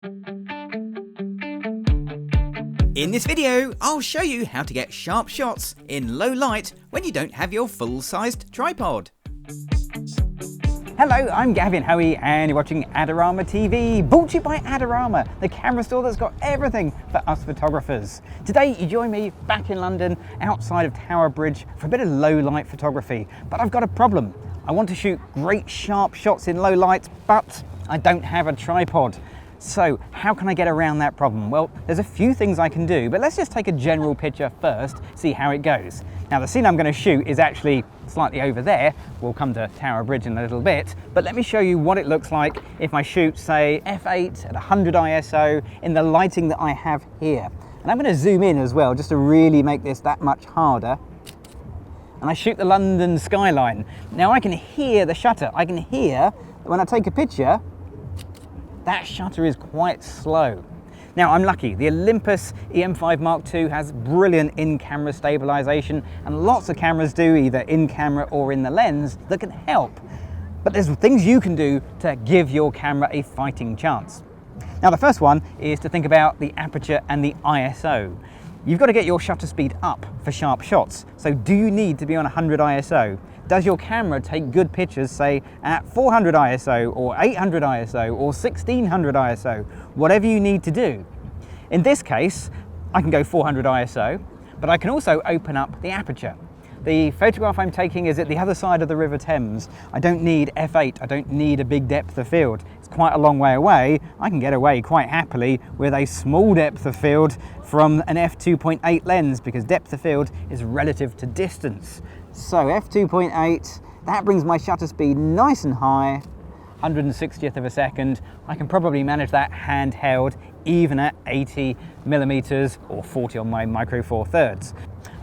In this video, I'll show you how to get sharp shots in low light when you don't have your full-sized tripod. Hello, I'm Gavin Hoey and you're watching Adorama TV, brought to you by Adorama, the camera store that's got everything for us photographers. Today you join me back in London, outside of Tower Bridge, for a bit of low light photography. But I've got a problem. I want to shoot great sharp shots in low light, but I don't have a tripod. So how can I get around that problem? Well, there's a few things I can do, but let's just take a general picture first, see how it goes. Now the scene I'm going to shoot is actually slightly over there. We'll come to Tower Bridge in a little bit, but let me show you what it looks like if I shoot, say, f8 at 100 ISO in the lighting that I have here. And I'm going to zoom in as well, just to really make this that much harder. And I shoot the London skyline. Now I can hear the shutter. I can hear when I take a picture, that shutter is quite slow. Now I'm lucky, the Olympus EM5 Mark II has brilliant in-camera stabilization, and lots of cameras do, either in camera or in the lens, that can help. But there's things you can do to give your camera a fighting chance. Now the first one is to think about the aperture and the ISO. You've got to get your shutter speed up for sharp shots. So do you need to be on 100 ISO? Does your camera take good pictures, say, at 400 ISO or 800 ISO or 1600 ISO, whatever you need to do? In this case, I can go 400 ISO, but I can also open up the aperture. The photograph I'm taking is at the other side of the River Thames. I don't need f8, I don't need a big depth of field. It's quite a long way away. I can get away quite happily with a small depth of field from an f2.8 lens, because depth of field is relative to distance. So f2.8, that brings my shutter speed nice and high, 160th of a second. I can probably manage that handheld even at 80 millimeters or 40 on my Micro Four Thirds.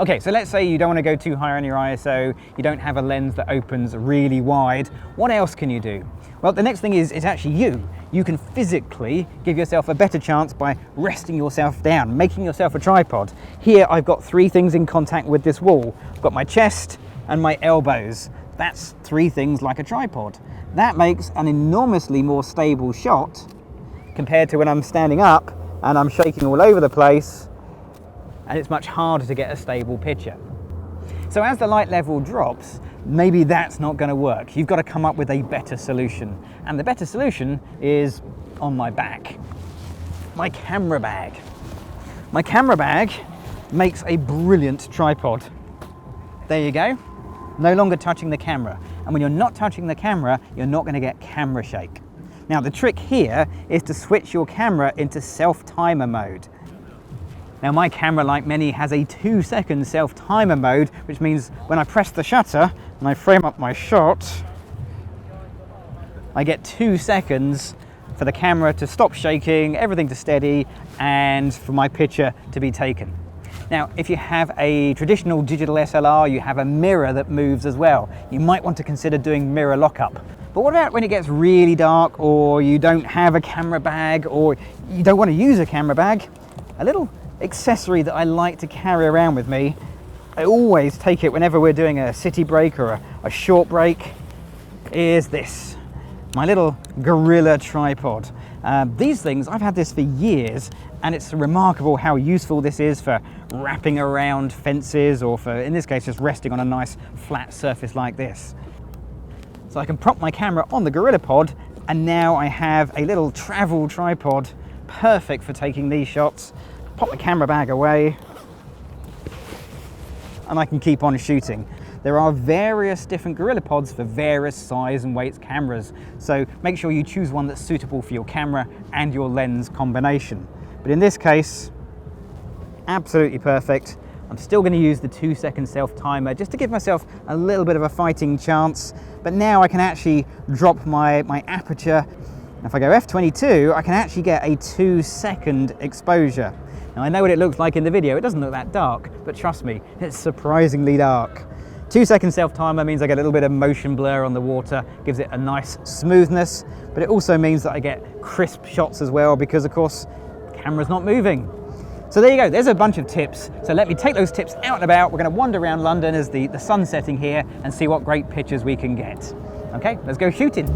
Okay, so let's say you don't want to go too high on your ISO, you don't have a lens that opens really wide. What else can you do? Well, the next thing is actually you. You can physically give yourself a better chance by resting yourself down, making yourself a tripod. Here I've got three things in contact with this wall. I've got my chest and my elbows. That's three things like a tripod. That makes an enormously more stable shot compared to when I'm standing up and I'm shaking all over the place, and it's much harder to get a stable picture. So as the light level drops, maybe that's not going to work. You've got to come up with a better solution. And the better solution is on my back. My camera bag. My camera bag makes a brilliant tripod. There you go. No longer touching the camera. And when you're not touching the camera, you're not going to get camera shake. Now the trick here is to switch your camera into self-timer mode. Now my camera, like many, has a 2-second self-timer mode, which means when I press the shutter and I frame up my shot, I get 2 seconds for the camera to stop shaking, everything to steady, and for my picture to be taken. Now, if you have a traditional digital SLR, you have a mirror that moves as well. You might want to consider doing mirror lockup. But what about when it gets really dark, or you don't have a camera bag, or you don't want to use a camera bag? A little accessory that I like to carry around with me, I always take it whenever we're doing a city break or a short break, is this, my little Gorilla tripod. These things, I've had this for years, and it's remarkable how useful this is for wrapping around fences, or for, in this case, just resting on a nice flat surface like this. So I can prop my camera on the Gorilla Pod, and now I have a little travel tripod, perfect for taking these shots. Pop the camera bag away, and I can keep on shooting. There are various different Gorilla Pods for various size and weights cameras, so make sure you choose one that's suitable for your camera and your lens combination. But in this case, absolutely perfect. I'm still going to use the 2-second self-timer just to give myself a little bit of a fighting chance, but now I can actually drop my aperture. If I go f22, I can actually get a 2-second exposure. Now I know what it looks like in the video, it doesn't look that dark, but trust me, it's surprisingly dark. 2-second self-timer means I get a little bit of motion blur on the water, gives it a nice smoothness, but it also means that I get crisp shots as well, because of course, the camera's not moving. So there you go, there's a bunch of tips. So let me take those tips out and about. We're going to wander around London as the sun's setting here and see what great pictures we can get. Okay, let's go shooting.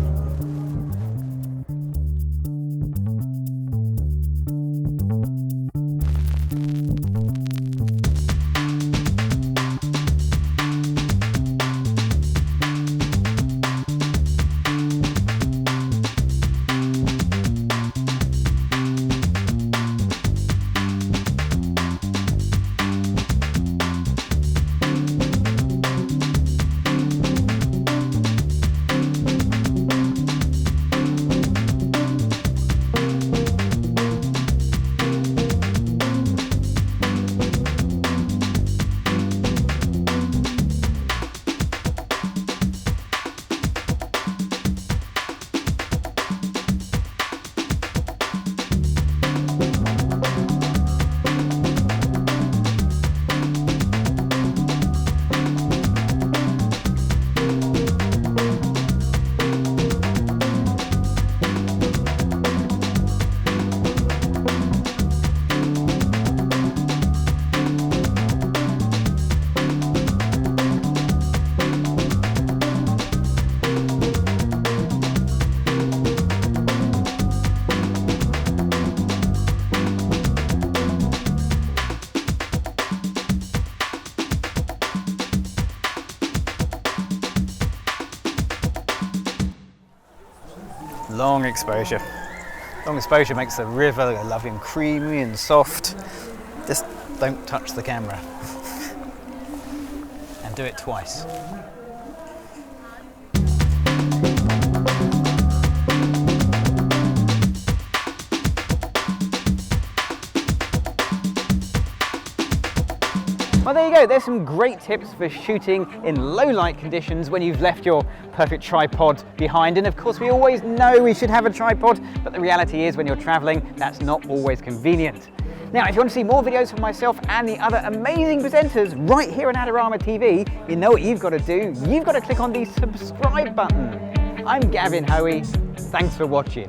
long exposure. Long exposure makes the river look lovely and creamy and soft. Just don't touch the camera. And do it twice. Well, there you go, there's some great tips for shooting in low light conditions when you've left your perfect tripod behind. And of course, we always know we should have a tripod, but the reality is when you're traveling, that's not always convenient. Now, if you want to see more videos from myself and the other amazing presenters right here on Adorama TV, you know what you've got to do. You've got to click on the subscribe button. I'm Gavin Hoey. Thanks for watching.